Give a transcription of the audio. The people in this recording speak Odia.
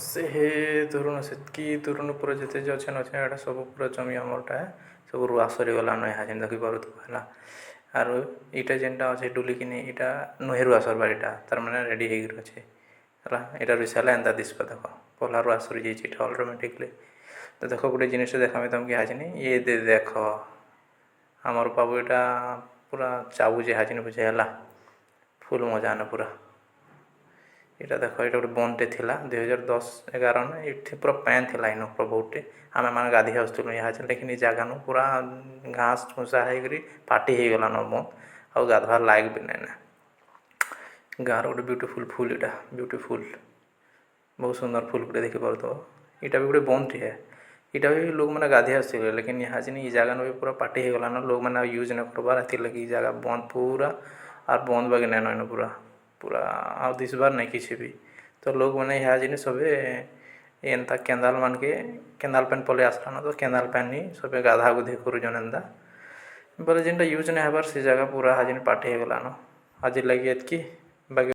ସେ ହେ ଦୂରୁନ ସେତ୍କି ଦୂରୁନ ପୁରା ଯେତେ ଅଛେ ଅଛେ ଏଟା ସବୁ ପୁରା ଜମି ଆମରଟା ସବୁ ରୁଆ ସରିଗଲାନ ଏହା ଯେନ୍ ଦେଖିପାରୁଥିବ ହେଲା। ଆରୁ ଇଟା ଯେନ୍ଟା ଅଛେ ଡୁଲିକିନି ଇଟା ନୁହେଁ ରୁଆ ସରବାର ଇଟା ତାର ମାନେ ରେଡ଼ି ହେଇକିରି ଅଛେ ହେଲା। ଇଟା ରୁଇ ସାରିଲେ ଏନ୍ତା ଦିଶବା ଦେଖ ପହଲା ରୁଆ ସରିଯାଇଛି ଇଟା ଅଟୋମେଟିକଲି। ତ ଦେଖ ଗୋଟେ ଜିନିଷ ଦେଖାମି ତମକେ ହାଚିନି ଇଏ ଦେଖ ଆମର ବାବୁ ଇଟା ପୁରା ଚାବୁଛେ ହାଚିନି ବୁଝେ ହେଲା ଫୁଲ୍ ମଜାନ ପୁରା। ଇଟା ଦେଖ ଇଟା ଗୋଟେ ବନ୍ଧଟେ ଥିଲା 2010-11 ଏଠି ପୁରା ପାଏନ୍ ଥିଲା ଇନ ପୁରା ବହୁତଟେ ଆମେମାନେ ଗାଧି ଆସୁଥିଲୁ ଇହାଚେ ଲେକିନ୍ ଇ ଜାଗାନୁ ପୁରା ଘାସ ଫୁସା ହେଇକରି ପାଟି ହେଇଗଲାନ ବନ୍ଦ ଆଉ ଗାଧବାର୍ ଲାୟକ ବି ନାଇଁନେ। ଗାଁର ଗୋଟେ ବ୍ୟୁଟିଫୁଲ୍ ଫୁଲ୍ ଇଟା ବ୍ୟୁଟିଫୁଲ୍ ବହୁତ ସୁନ୍ଦର ଫୁଲ୍ ଗୋଟେ ଦେଖିପାରୁଥିବ। ଇଟା ବି ଗୋଟେ ବନ୍ଧଟେ ହେ ଇଟା ବି ଲୋକମାନେ ଗାଧି ଆସୁଥିଲେ ଲେକିନ୍ ଇହାଚିନି ଇ ଜାଗାନ ବି ପୁରା ପାଟି ହେଇଗଲାନ ଲୋକମାନେ ଆଉ ୟୁଜ୍ ନାଇଁ କରବାର୍ ହେଥିର୍ଲାଗି ଇ ଜାଗା ବନ୍ଦ ପୁରା ଆର୍ ବନ୍ଦ ବାଗି ନାଇଁନ ଇନ ପୁରା ପୁରା ଆଉ ଦିଶବାର୍ ନାଇଁ କିଛି ବି। ତ ଲୋକମାନେ ଇହାଚିନି ସବେ ଏନ୍ତା କେନ୍ଦାଲ ମାନକେ କେନାଲ ପାନି ପଲେଇ ଆସଲାନ ତ କେନାଲ ପାନି ସବେ ଗାଧା ଗୁଧି କରୁଛନ୍ ଏନ୍ତା ବୋଲେ ଯେନ୍ଟା ୟୁଜ୍ ନାଇଁ ହେବାର୍ ସେ ଜାଗା ପୁରା ହାଜିନି ପାଟି ହେଇଗଲାନ। ଆଜିର୍ ଲାଗି ଏତ୍କି ବାକି